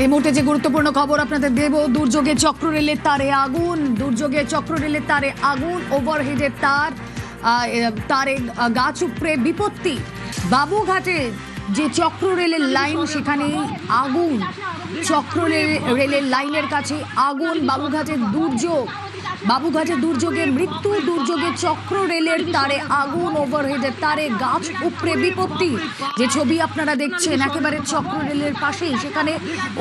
এই মুহূর্তে যে গুরুত্বপূর্ণ খবর আপনাদের দেব, দুর্যোগে চক্র রেলের তারে আগুন, দুর্যোগে চক্র রেলের তারে আগুন, ওভারহেডের তারে গাছ উপড়ে বিপত্তি। বাবুঘাটে যে চক্র রেলের লাইন সেখানে আগুন, চক্র রেলের লাইনের কাছে আগুন। বাবুঘাটে দুর্যোগে মৃত্যু, দুর্যোগে চক্র রেলের তারে আগুন, ওভারহেডের তারে গাছ উপড়ে বিপত্তি। যে ছবি আপনারা দেখছেন একেবারে চক্র রেলের পাশেই, সেখানে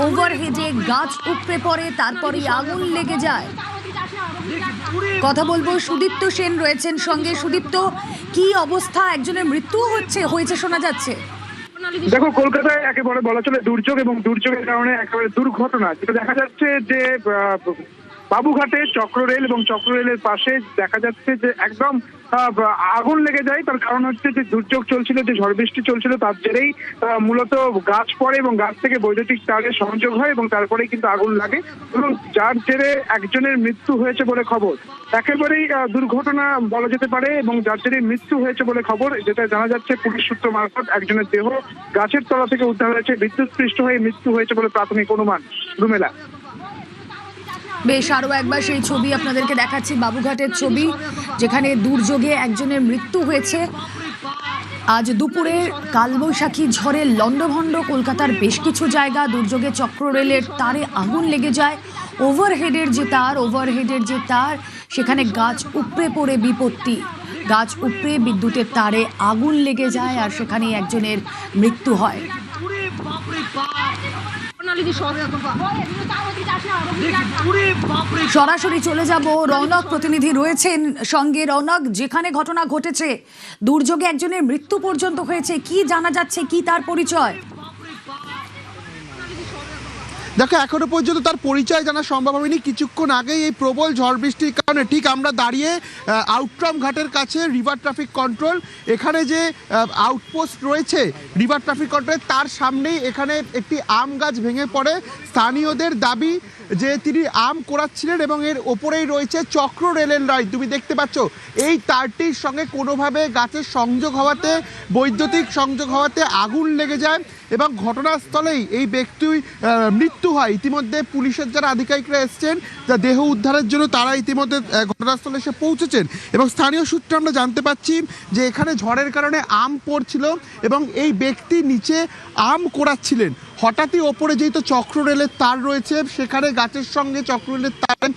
ওভারহেডে গাছ উপড়ে পড়ে, তারপরেই আগুন লেগে যায়। কথা বলবো, সুদীপ্ত সেন রয়েছেন সঙ্গে। সুদীপ্ত, কি অবস্থা? একজনের মৃত্যু হয়েছে শোনা যাচ্ছে। দেখো, কলকাতায় একেবারে বলা চলে দুর্যোগ, এবং দুর্যোগের কারণে একেবারে দুর্ঘটনা যেটা দেখা যাচ্ছে যে বাবুঘাটে চক্র রেল এবং চক্র রেলের পাশে দেখা যাচ্ছে যে একদম আগুন লেগে যায়। তার কারণ হচ্ছে যে দুর্যোগ চলছিল, যে ঝড় বৃষ্টি চলছিল, তার জেরেই মূলত গাছ পড়ে এবং গাছ থেকে বৈদ্যুতিক তারের সংযোগ হয় এবং তারপরেই কিন্তু আগুন লাগে, এবং যার জেরে একজনের মৃত্যু হয়েছে বলে খবর। একেবারেই দুর্ঘটনা বলা যেতে পারে, এবং যার জেরে মৃত্যু হয়েছে বলে খবর, যেটা জানা যাচ্ছে পুলিশ সূত্র মারফত। একজনের দেহ গাছের তলা থেকে উদ্ধার হয়েছে, বিদ্যুৎস্পৃষ্ট হয়ে মৃত্যু হয়েছে বলে প্রাথমিক অনুমান। রুমেলা, বেশ, আরো একবার সেই ছবি আপনাদেরকে দেখাচ্ছি, বাবুঘাটের ছবি, যেখানে দুর্যোগে একজনের মৃত্যু হয়েছে। আজ দুপুরে কালবৈশাখী ঝড়ে লন্ডভন্ড কলকাতার বেশ কিছু জায়গা। দুর্যোগে চক্র রেলের তারে আগুন লেগে যায়। ওভারহেডের যে তার সেখানে গাছ উপড়ে পড়ে বিপত্তি। গাছ উপড়ে বিদ্যুতের তারে আগুন লেগে যায়, আর সেখানে একজনের মৃত্যু হয়। সরাসরি চলে যাব, রৌনক প্রতিনিধি রয়েছেন সঙ্গে। রৌনক, যেখানে ঘটনা ঘটেছে, দুর্যোগে একজনের মৃত্যু পর্যন্ত হয়েছে, কি জানা যাচ্ছে, কি তার পরিচয়? দেখো, এখনো পর্যন্ত তার পরিচয় জানা সম্ভব হয়নি। কিছুক্ষণ আগেই এই প্রবল ঝড় বৃষ্টির কারণে ঠিক আমরা দাঁড়িয়ে আউটরাম ঘাটের কাছে রিভার ট্রাফিক কন্ট্রোল, এখানে যে আউটপোস্ট রয়েছে রিভার ট্রাফিক কন্ট্রোলের, তার সামনেই এখানে একটি আম গাছ ভেঙে পড়ে। স্থানীয়দের দাবি যে তিনি আম কোড়াচ্ছিলেন এবং এর ওপরেই রয়েছে চক্র রেলের লাইন। তুমি দেখতে পাচ্ছ এই তারটির সঙ্গে কোনোভাবে গাছের সংযোগ হওয়াতে, বৈদ্যুতিক সংযোগ হওয়াতে আগুন লেগে যায় এবং ঘটনাস্থলেই এই ব্যক্তির মৃত্যু হয়। ইতিমধ্যে পুলিশের যারা আধিকারিকরা এসছেন, যা দেহ উদ্ধারের জন্য, তারা ইতিমধ্যে ঘটনাস্থলে এসে পৌঁছেছেন। এবং স্থানীয় সূত্রে আমরা জানতে পাচ্ছি যে এখানে ঝড়ের কারণে আম পড়ছিল এবং এই ব্যক্তি নিচে আম কোড়াচ্ছিলেন। হঠাৎই ওপরে যেহেতু চক্র রেলের তার রয়েছে, সেখানে গাছের সঙ্গে চক্র রেলের তার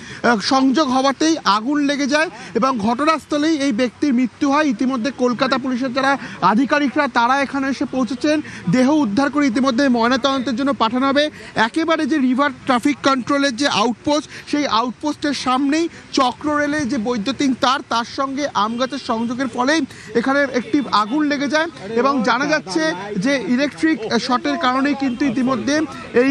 সংযোগ হওয়াতেই আগুন লেগে যায় এবং ঘটনাস্থলেই এই ব্যক্তির মৃত্যু হয়। ইতিমধ্যে কলকাতা পুলিশের যারা আধিকারিকরা তারা এখানে এসে পৌঁছেছেন। দেহ উদ্ধার করে ইতিমধ্যে ময়নাতদন্তের জন্য পাঠানো হবে। একেবারে যে রিভার ট্রাফিক কন্ট্রোলের যে আউটপোস্ট, সেই আউটপোস্টের সামনেই চক্র রেলের যে বৈদ্যুতিক তার সঙ্গে আম গাছের সংযোগের ফলেই এখানে একটি আগুন লেগে যায় এবং জানা যাচ্ছে যে ইলেকট্রিক শর্টের কারণেই কিন্তু ইতিমধ্যে এই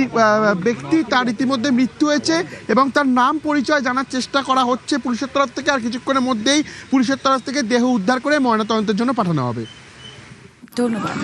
ব্যক্তি তার ইতিমধ্যে মৃত্যু হয়েছে এবং তার নাম পরিচয় জানার চেষ্টা করা হচ্ছে পুলিশের তরফ থেকে। আর কিছুক্ষণের মধ্যেই পুলিশের তরফ থেকে দেহ উদ্ধার করে ময়নাতদন্তের জন্য পাঠানো হবে। ধন্যবাদ।